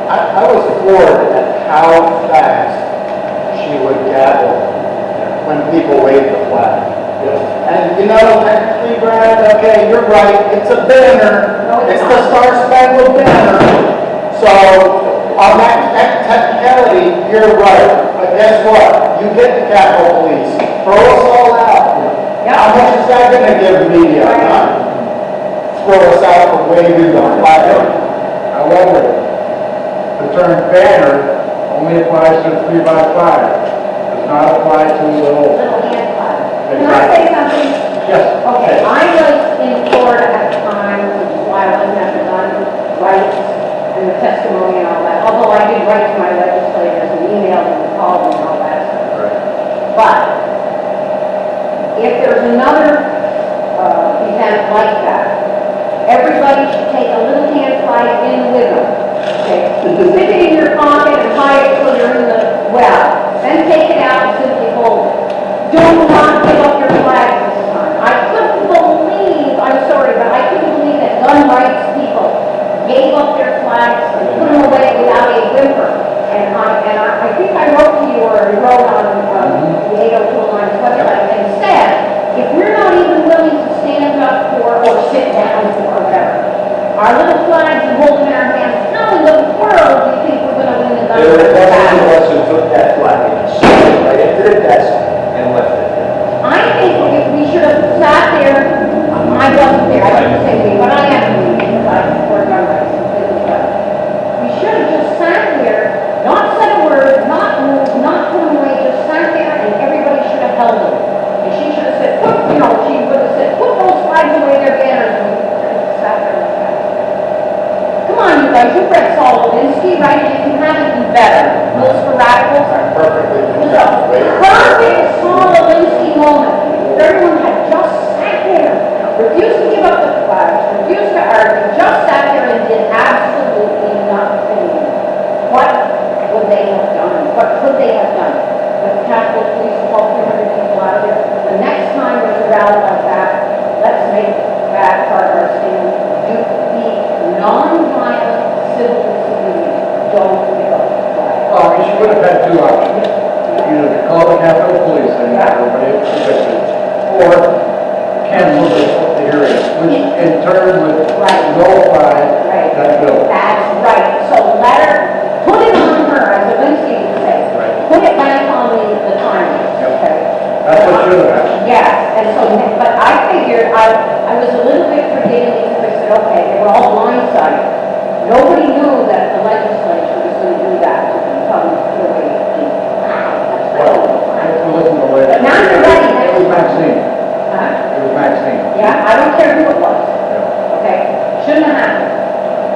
I was floored at how fast she would gavel when people wave the flag. And you know, technically, Brad, okay, you're right, it's a banner, it's the Star Spangled Banner. So, on that technicality, you're right. But guess what? You get the Capitol Police. Throw us all out. How much is that going to give media? Huh? Throw us out for waving the flag. However, the term banner only applies to 3x5. Does not apply to little hand flag. Can I Exactly. say something? Yes. Okay, I was in Florida at the time, which is why I wasn't at the gun rights and the testimony and all that. Although I did write to my legislators and emailed them and called them and all that stuff. Right. But if there's another event like that, everybody should take a little hand flag in with them. Okay, stick it in your pocket and hide it till you're in the well. Then take it out and simply hold it. Do not give up your flag this time. I couldn't believe, I'm sorry, but I couldn't believe that gun rights people gave up their flags and put them away without a whimper. And I think I wrote to you or I wrote on the 802 Alliance website and said, if we're not even willing to stand up for or sit down for or whatever, our little flags and holding in our hands, how in the world do you think we're going to win the gun There were rights definitely battle? ones who took that flag and stuck it right into the desk and left it there. I think we should have sat there, I wasn't there, I shouldn't say we, but I am because I support gun rights completely, but we should have just sat there, not said a word, not moved, not put them away, just sat there and everybody should have held them. And she should have said, she would have said, put those flags away, their banners, and we could have sat there like that. Come on, you guys, you've read Saul Levinsky, right? You can have it be better. Rules for Radicals are Perfectly. it was a perfect Saul Levinsky moment. Everyone had just sat there, refused to give up the flags, refused to argue, just sat there and did absolutely nothing. What would they have done? What could they have done? With the Capitol Police called 300 people out of there. The next time there's a rally like that, let's make that part of our stand. Do be non-violent civil disobedience. Don't give up the flag. Well, she would have had two options. Either to call the Capitol Police and everybody convicted, or cancel the hearing, which in turn would nullify that bill. That's right. So let her, put it on her, as Levinsky would say. Right. Put it back on the timer. Yep. Okay. That's what should have happened. Yes, and so, but I figured, I was a little bit forgiving because I said, okay, they were all blindsided. Nobody knew that the legislature was going to do that to them, tell them to wait. Wow, that's Well, good. if you listen to what But now you're ready. it was Maxine. Huh? It was Maxine. Yeah, I don't care who it was. Yeah. Okay, shouldn't have happened.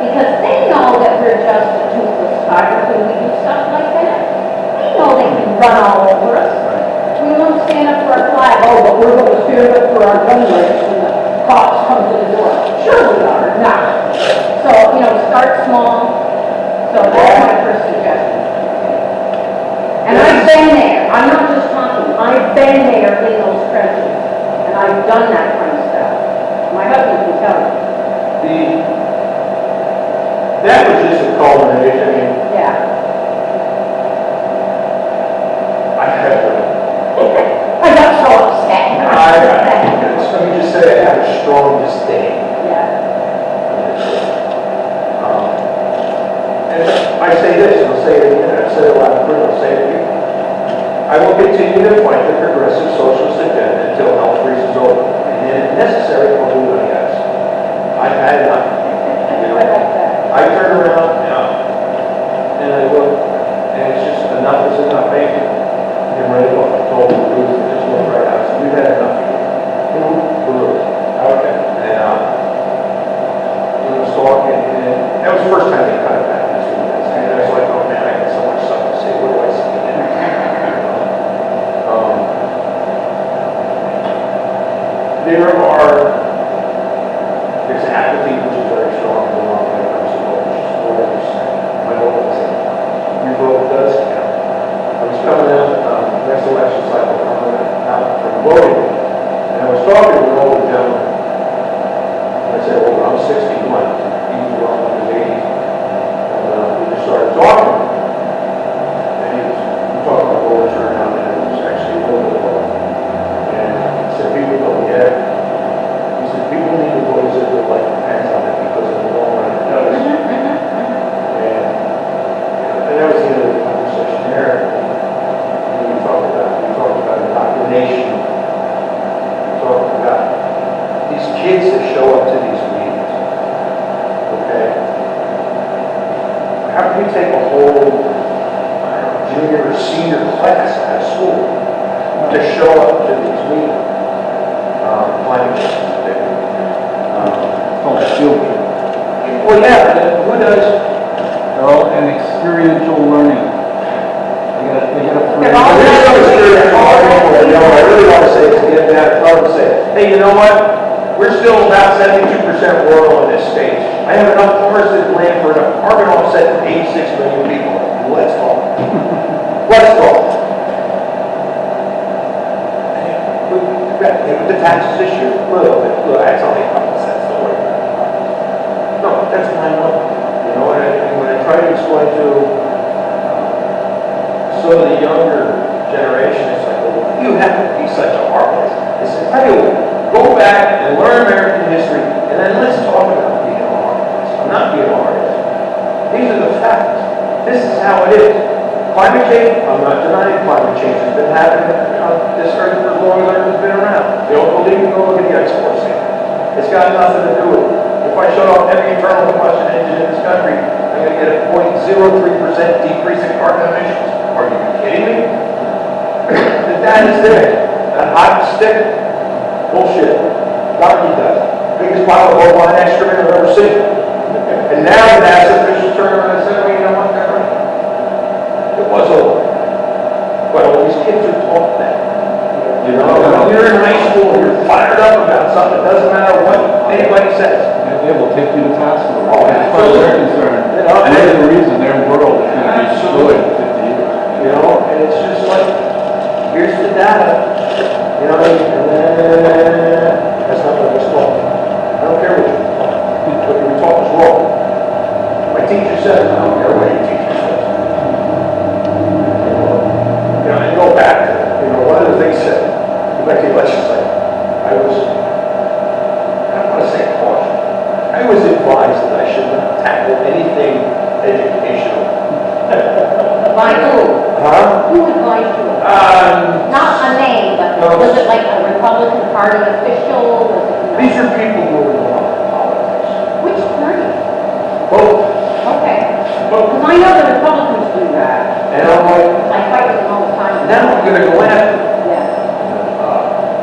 Because they know that we're just a toothless tiger when we do stuff like that. They know they can run all over us. We won't stand up for our flag. Oh, but we're going to stand up for our gun rights when the cops come to the door. Sure we are, not. So, start small. So that's my first suggestion. And I've been there. I'm not just talking. I've been there in those trenches. And I've done that kind of stuff. My husband can tell you. That was just a culmination. I mean, Yeah. I got so upset. let me just say I have a strong disdain. Yeah. And I say this, and I'll say it again, I've said it last week, I'll say it again. I will continue to fight the progressive socialist agenda until hell freezes over. And if necessary, I'll do it, yes. I've had enough. I turn around now, and I look, and it's just enough is enough. Thank you. I'm ready to go. I told the crews to just look right out. So we've had enough. Crews. Okay. And we was talking, and that was the first time they cut it back. And I was like, oh man, I got so much stuff to say. What do I say? There's apathy, which is How can you take a whole, junior or senior class out of school to show up to these meetings? Climate change is big. called a field trip. Well, yeah, who does? Well, and experiential learning. They got a They're all- I really want to say is get that thought and say, hey, you know what? We're still about 72% rural in this state. I have enough forested land for an carbon offset for 86 million people. Let's go. Let's go. With the taxes this year, look, that's only a couple cents, don't worry. No, that's 9/11. You know, when I try to explain to some of the younger generation, it's like, well, you have to be such a heartless. I said, tell you what, go back and learn American history, and then let's talk about being a heartless. I'm not being a heartless. These are the facts. This is how it is. Climate change, I'm not denying climate change has been happening on this earth for as long as Earth has been around. If you don't believe me, go look at the export standard. It's got nothing to do with it. If I shut off every internal combustion engine in this country, I'm going to get a 0.03% decrease in carbon emissions. Are you kidding me? The data's there. That hot stick, bullshit. Donkey dust. Biggest pile of bovine excrement I've ever seen. And now the NASA officials turn around and say, well, you know what, they're right. It was over. But all these kids are taught that. You know, when you're in high school, you're fired up about something. It doesn't matter what anybody says. They will take you to task for it. Oh, As far as they're concerned, you know, they're the reason their world is going to be destroyed in 50 years. You know, and it's just like, here's the data. You know, that's not what I was taught. I don't care what you taught. What you were taught was wrong. My teacher said, I don't care what your teacher says. You know, and go back to, one of the things that, like the elections, like, I don't want to say caution. I was advised that I should not tackle anything educational. By who? Huh? Who advised you? Not a name, but No. was it like a Republican Party official? Was it? These are people who are involved in politics. Which party? Both. Okay. Both. Because I know the Republicans do that. And I'm like, I fight with them all the time. now I'm going to go after them. Yeah.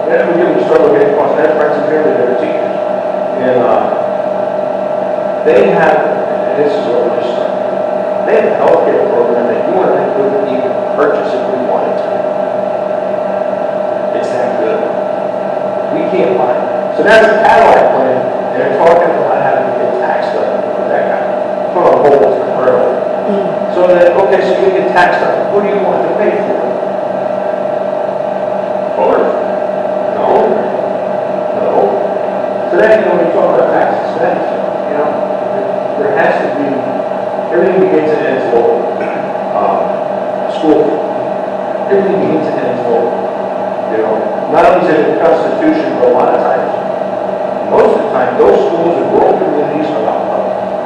Then we get started getting across that friends and family that are teachers. And they have, and this is what we're starting, they have a healthcare program that you and I couldn't even purchase if we wanted to. It's that good. We can't buy it. So that's the Cadillac plan, and they're talking about having to get taxed on it for that guy. Put on hold temporarily. So that, okay, so you get taxed on it. What do you want to pay for it? Forward? No. No. So then, when you talk about tax expense, there has to be, everything begins and ends local. School. Everything begins and ends local. Not only is it in the Constitution, but a lot of times, most of the time, those schools in rural communities are not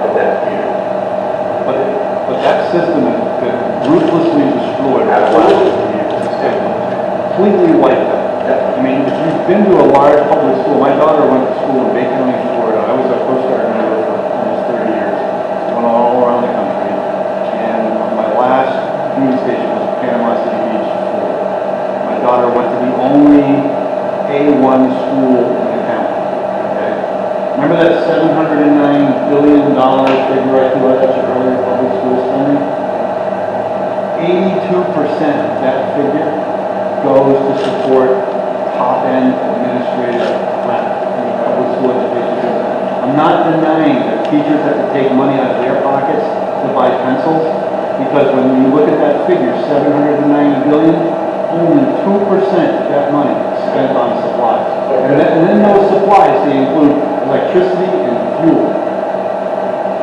of that community. But that system has been ruthlessly destroyed by the last 50 years. It's been completely wiped out. I mean, if you've been to a large public school, my daughter went to school in Bay County, Florida. I was a Coast Guard member for almost 30 years. Went all around the country. And my last community station was Panama City Beach, Florida. My daughter went to the only A1 school in the county. Okay? Remember that $709 billion figure I threw out at you earlier, public school spending? 82% of that figure goes to support top-end administrative public school education. I'm not denying that teachers have to take money out of their pockets to buy pencils, because when you look at that figure, $790 billion, only 2% of that money is spent on supplies. And then those supplies, they include electricity and fuel.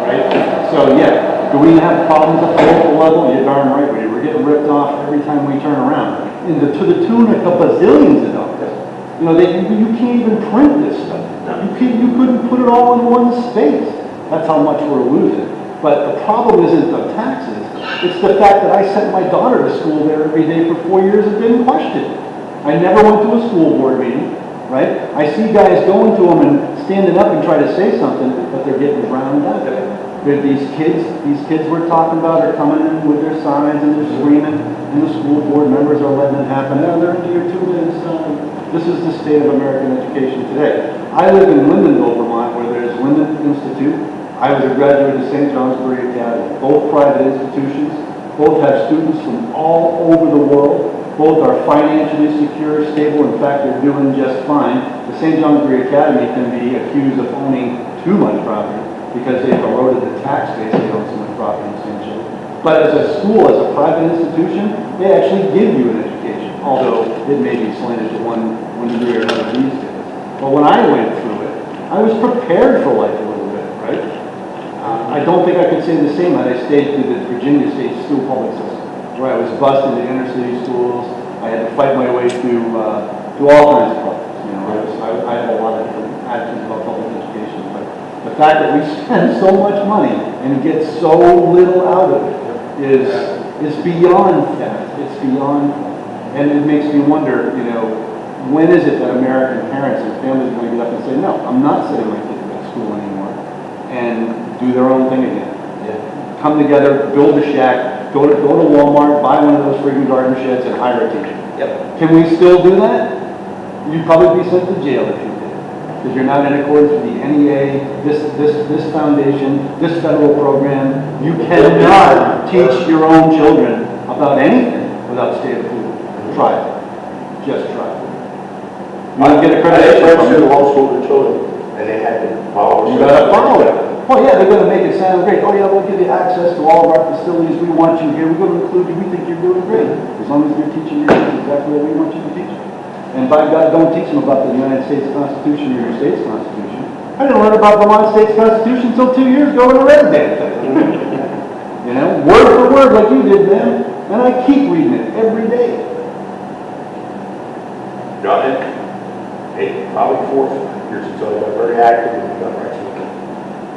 Right? So yeah, do we have problems at the local level? You're darn right we do. We're getting ripped off every time we turn around. To the tune of a bazillions of dollars. You can't even print this stuff. You couldn't put it all in one space. That's how much we're losing. But the problem isn't the taxes. It's the fact that I sent my daughter to school there every day for 4 years and didn't question it. I never went to a school board meeting, right? I see guys going to them and standing up and try to say something, but they're getting drowned out. There are these kids we're talking about are coming in with their signs and they're screaming, and the school board members are letting it happen. Oh, they're into your 2 minute sign. This is the state of American education today. I live in Lindenville, Vermont, where there's Linden Institute. I was a graduate of St. John's Bury Academy. Both private institutions, both have students from all over the world. Both are financially secure, stable. In fact, they're doing just fine. The St. John's Bury Academy can be accused of owning too much property because they've eroded the tax base. They own so much property essentially. But as a school, as a private institution, they actually give you an education, although it may be slanted to one degree or another these days. But when I went through it, I was prepared for life a little bit, right? I don't think I could say the same had I stayed through the Virginia State School Public System, where I was bused into inner city schools. I had to fight my way through all kinds of problems. You know, I have a lot of different attitudes about public education, but the fact that we spend so much money and get so little out of it is beyond that. It's beyond, and it makes me wonder, you know, when is it that American parents and families are going to get up and say, no, I'm not sending my kids to school anymore, and do their own thing again? Come together, build a shack, go to Walmart, buy one of those freaking garden sheds, and hire a teacher. Yep. Can we still do that? You'd probably be sent to jail if you did, because you're not in accordance with the NEA, this foundation, this federal program. You cannot teach your own children about anything without state approval. Try it. Just try it. You don't get accreditation from to it. homeschool the children, and they had to follow. You gotta follow it. Oh yeah, they're gonna make it sound great. Oh yeah, we'll give you access to all of our facilities. We want you here. We're gonna include you. We think you're doing great. As long as you're teaching your kids exactly what we want you to teach them. And by God, don't teach them about the United States Constitution or your state's Constitution. I didn't learn about Vermont State's Constitution until 2 years ago in a red damn thing. You know, word for word like you did, man. And I keep reading it every day. Done it. Hey, probably 4 years ago, I got very active in the gun rights movement.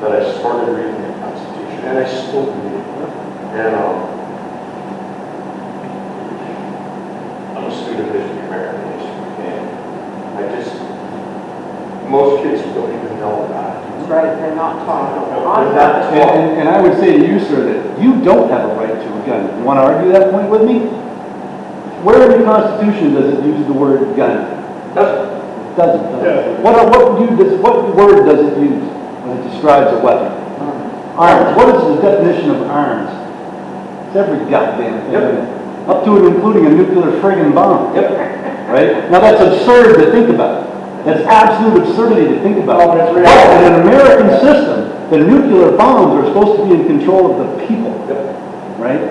But I started reading the Constitution, and I still read it. And I'm a student of history, American history, and I just, most kids don't even know about it. Right, they're not taught. They're not taught. And I would say to you, sir, that you don't have a right to a gun. You want to argue that point with me? Where in the Constitution does it use the word gun? Doesn't. It doesn't. Yeah. What word does it use when it describes a weapon? Arms. What is the definition of arms? It's every goddamn thing. Yep. Up to and including a nuclear friggin' bomb. Yep. Right? Now that's absurd to think about. That's absolute absurdity to think about. Oh, it's But reality. in an American system, the nuclear bombs are supposed to be in control of the people. Yep. Right?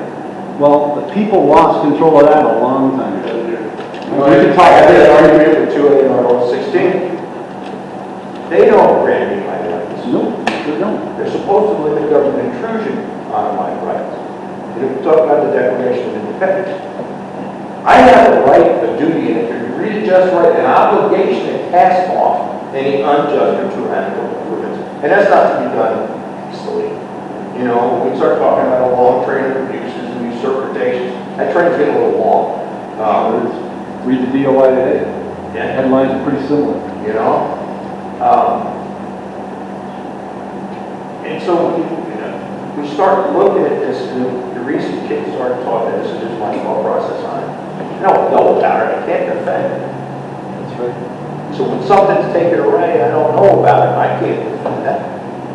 Well, the people lost control of that a long time ago. We I can talk had about that it. argument with 2 AR 16. They don't grant me my rights. No, they don't. They're supposed to limit government intrusion on my rights. And if we talk about the Declaration of Independence, I have a right, a duty, and if you read it just right, an obligation to cast off any unjust or tyrannical influence. And that's not to be done hastily. You know, when we start talking about a long train of abuses and usurpations, that train's getting a little long. Read the DOI today. Yeah. Headlines are pretty similar. You know? And so we start looking at this, and the recent kids start talking, this is just my thought process on it. No, double power, I can't defend it. That's right. So when something's taken away, I don't know about it, I can't defend that.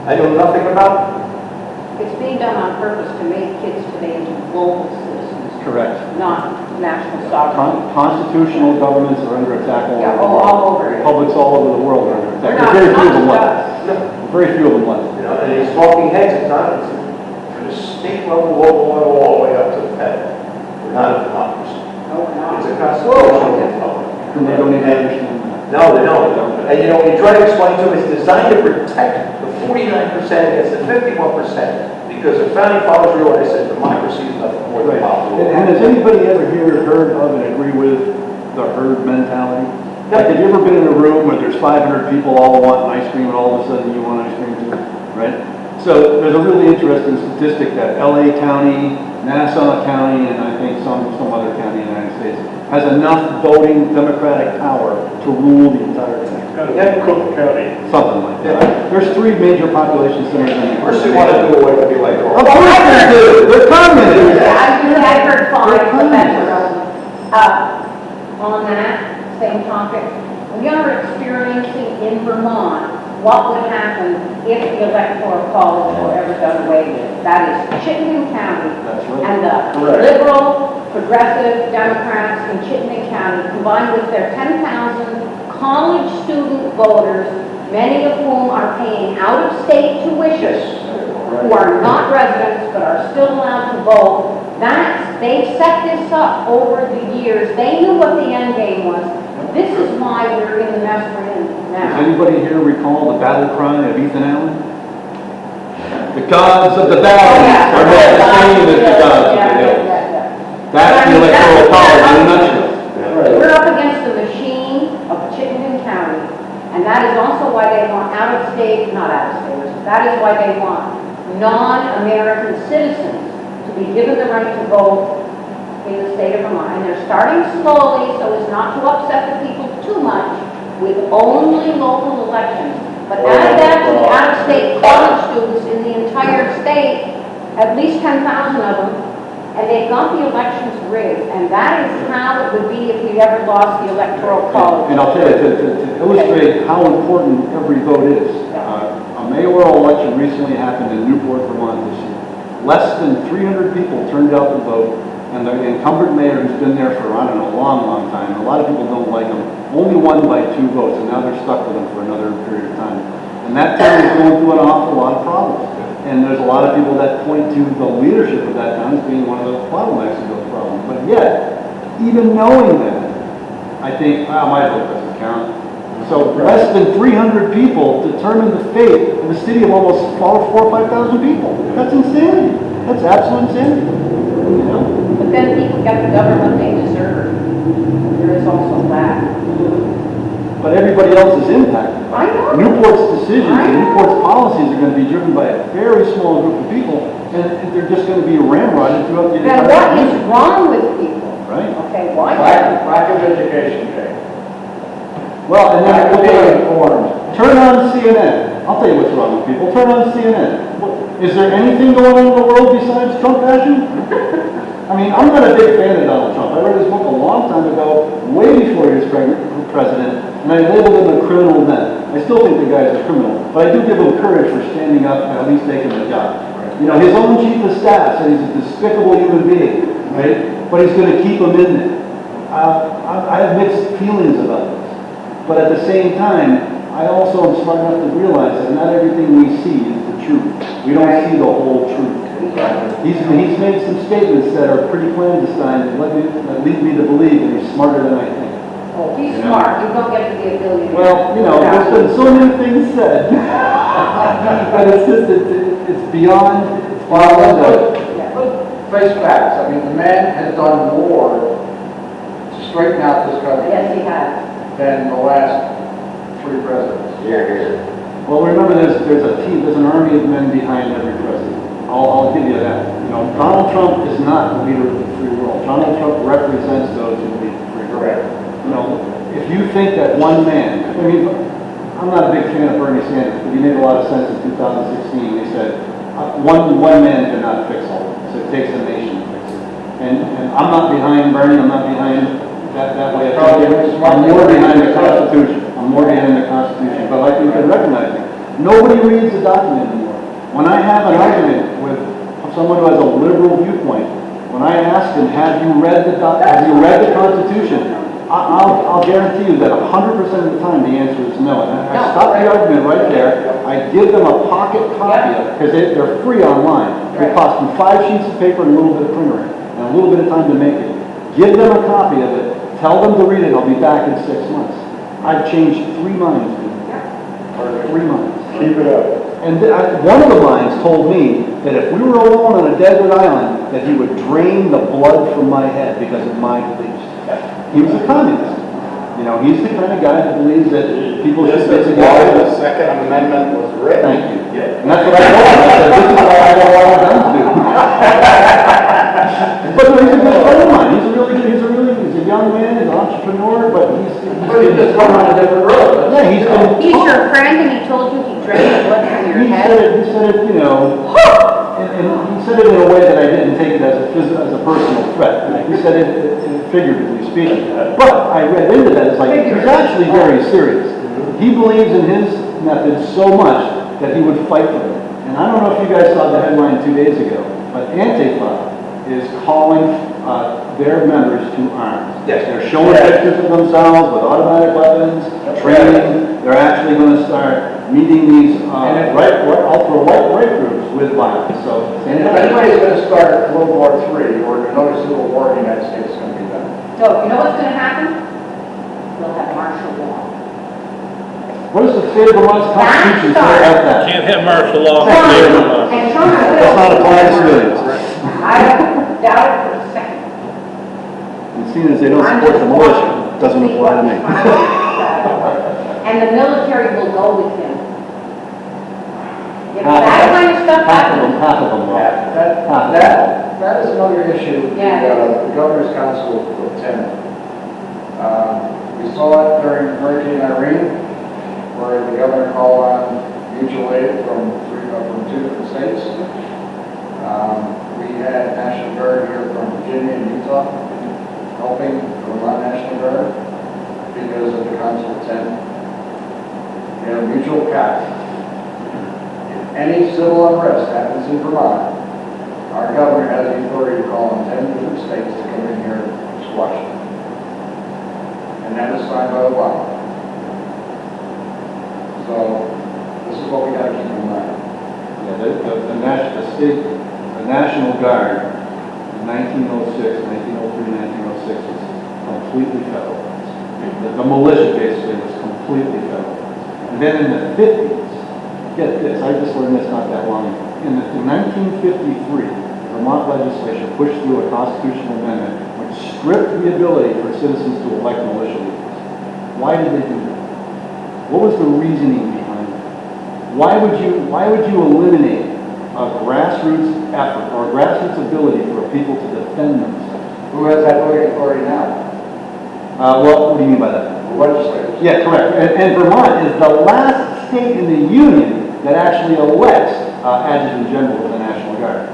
I know nothing about it. It's being done on purpose to make kids today into global citizens, Correct. not national sovereignty. Constitutional governments are under attack all Yeah, over the world. all over it. Republics all over the world are under We're attack. not, Very few of them not left. us. Very few of them left. You know, and these talking heads, it's not, it's from the state level, local level, all the way up to the federal. We're not a democracy. No, we're not. It's a constitutional republic. And they don't even understand that. No, they don't. And you know, when you try to explain to them, it's designed to protect the 49% against the 51%, because the founding fathers realized that democracy is nothing more than Right. popular. And has anybody ever here heard of and agree with the herd mentality? Like, have you ever been in a room where there's 500 people all wanting ice cream and all of a sudden you want ice cream too, right? So there's a really interesting statistic that LA County, Nassau County, and I think some other county in the United States has enough voting Democratic power to rule the entire thing. And Cook County. Something like that. There's 3 major population centers in the Of course, they want to do away with the electoral. Of course they do. They're communists. I've heard 5, but that's irrelevant. On that same topic, we are experiencing in Vermont what would happen if the electoral college were ever done away with. That is Chittenden County. That's right. And the Correct. liberal, progressive Democrats in Chittenden County, combined with their 10,000 college student voters, many of whom are paying out-of-state tuition, who are not residents but are still allowed to vote. They've set this up over the years. They knew what the end game was. This is why we're in the mess we're in Does now. anybody here recall the battle cry of Ethan Allen? The gods of the valleys are not the same as the gods of the hills. That's the electoral college in a nutshell. We're up against the machine of Chittenden County, and that is also why they want out-of-staters, that is why they want non-American citizens to be given the right to vote in the state of Vermont. And they're starting slowly so as not to upset the people too much with only local elections. But add that to the out-of-state college students in the entire state, at least 10,000 of them, and they've got the elections rigged. And that is how it would be if we ever lost the electoral college. And I'll tell you, to illustrate how important every vote is, a mayoral election recently happened in Newport, Vermont this year. Less than 300 people turned out to vote, and the incumbent mayor who's been there for, I don't know, a long, long time, a lot of people don't like him, only won by 2 votes, and now they're stuck with him for another period of time. And that town is going through an awful lot of problems. And there's a lot of people that point to the leadership of that town as being one of the bottlenecks of those problems. But yet, even knowing that, I think, my vote doesn't count. So less than 300 people determine the fate of a city of almost 4,000 or 5,000 people. That's insanity. That's absolute insanity. You know? But then people get the government they deserve. There is also that. But everybody else is impacted. I know. Newport's decisions and Newport's policies are going to be driven by a very small group of people, and they're just going to be ramrodded throughout the Then entire what is country. wrong with people? Right? Okay, why? Lack of education, Jay. Well, and Lack of then being informed. turn on CNN. I'll tell you what's wrong with people. Turn on CNN. Is there anything going on in the world besides Trump bashing? I mean, I'm not a big fan of Donald Trump. I read his book a long time ago, way before he was president, and I labeled him a criminal then. I still think the guy is a criminal, but I do give him courage for standing up and at least taking the job. You know, his own chief of staff said he's a despicable human being, right? But he's going to keep him in there. I have mixed feelings about this, but at the same time, I also am smart enough to realize that not everything we see is the truth. We don't see the whole truth. He's made some statements that are pretty clandestine that lead me to believe that he's smarter than I think. Oh, he's smart. You don't get to be a billionaire. Well, you know, there's been so many things said, but it's just, it's beyond, it's beyond Face facts. I mean, the man has done more to straighten out this country Yes, he has. than the last 3 presidents. Well, remember, there's an army of men behind every president. I'll give you that. You know, Donald Trump is not the leader of the free world. Donald Trump represents those who lead the free world. Correct. You know, if you think that one man, I mean, I'm not a big fan of Bernie Sanders, but he made a lot of sense in 2016. He said, one man cannot fix all of this. It takes a nation to fix it. And I'm not behind Bernie, I'm not behind that way of thinking. I'm more behind the Constitution. I'm more behind the Constitution. But like you can recognize it, nobody reads the document anymore. When I have an argument with someone who has a liberal viewpoint, when I ask them, have you read the Constitution? I'll guarantee you that 100% of the time the answer is no. And I stop the argument right there. I give them a pocket copy of it, because they're free online. It costs them 5 sheets of paper and a little bit of printer ink, and a little bit of time to make it. Give them a copy of it. Tell them to read it. I'll be back in 6 months. I've changed 3 minds. 3 minds. Keep it up. And one of the minds told me that if we were alone on a desert island, that he would drain the blood from my head because of my beliefs. He was a communist. You know, he's the kind of guy that believes that people should This get is why together. the Second Amendment was written. Thank you. And that's what I told him. I said, this is why I don't want guns to do. But no, he's a good friend of mine. He's a young man, he's an entrepreneur, but he's just going on a different road. yeah, he's been. He's your friend and he told you he drank blood from your head? He said it, you know, and he said it in a way that I didn't take it as a personal threat. He said it figuratively speaking. But I read into that, it's like, he's actually very serious. He believes in his method so much that he would fight for it. And I don't know if you guys saw the headline 2 days ago, but Antifa is calling their members to arms. Yes. They're showing pictures of themselves with automatic weapons, training. They're actually going to start meeting these ultra-right groups with violence. So, And if anybody's going to start World War III or another civil war in the United States, it's going to be them. So, you know what's gonna happen? We'll have martial law. what does the state of Vermont's Constitution say about that? Can't have martial law. And Trump will. That's not apply to civilians. I don't doubt it for a second. And seeing as they don't support the militia, it doesn't apply to me. And the military will go with him. If Half that kind of stuff happens, Half of them will. That is another issue, Yeah. the Governor's Council Lieutenant. We saw it during Hurricane Irene, where the governor called on mutual aid from 2 different states. We had National Guard here from Virginia and Utah helping the Vermont National Guard because of the Council Lieutenant. We have a mutual pact. If any civil unrest happens in Vermont, our governor has the authority to call on 10 different states to come in here and squash it. And that is signed by Obama. So, this is what we got to keep in mind. Yeah, the National Guard in 1906, 1903, 1906 was completely federalized. The militia basically was completely federalized. And then in the 50s, get this, I just learned this not that long ago. In 1953, Vermont legislature pushed through a constitutional amendment which stripped the ability for citizens to elect militia leaders. Why did they do that? What was the reasoning behind it? Why would you eliminate a grassroots effort or a grassroots ability for people to defend themselves? Who has that voting authority now? What do you mean by that? The legislators. Yeah, correct. And Vermont is the last state in the union that actually elects adjutant general of the National Guard.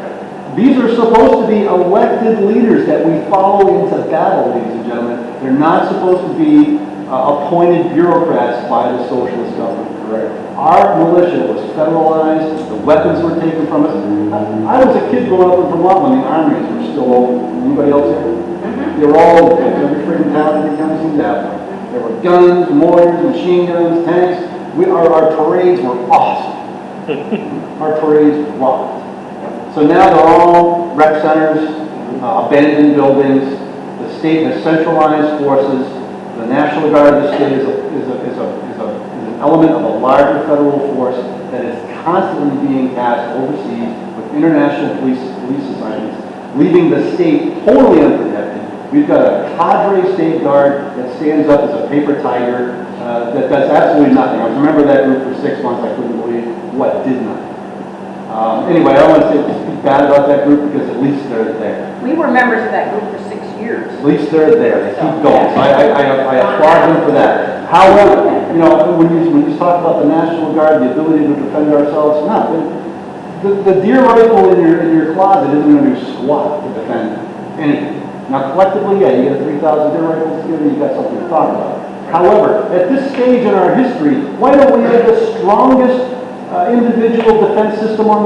These are supposed to be elected leaders that we follow into battle, ladies and gentlemen. They're not supposed to be appointed bureaucrats by the socialist government. Correct. Our militia was federalized, the weapons were taken from us. I was a kid growing up in Vermont when the armies were still open. Anybody else here? They were all open. Every freaking town, every county seemed to have one. There were guns, mortars, machine guns, tanks. Our parades were awesome. Our parades rocked. So now they're all rec centers, abandoned buildings. The state has centralized forces. The National Guard of the state is an element of a larger federal force that is constantly being tasked overseas with international police assignments, leaving the state totally unprotected. We've got a cadre state guard that stands up as a paper tiger that does absolutely nothing. I was a member of that group for 6 months. I couldn't believe what did nothing. Anyway, I don't want to speak bad about that group because at least they're there. we were members of that group for 6 years. At least they're there. They keep going. So I applaud them for that. However, you know, when you talk about the National Guard, the ability to defend ourselves, the deer rifle in your closet isn't going to do squat to defend anything. Now, collectively, yeah, you get 3,000 deer rifles together, you got something to talk about. However, at this stage in our history, why don't we have the strongest individual defense system on the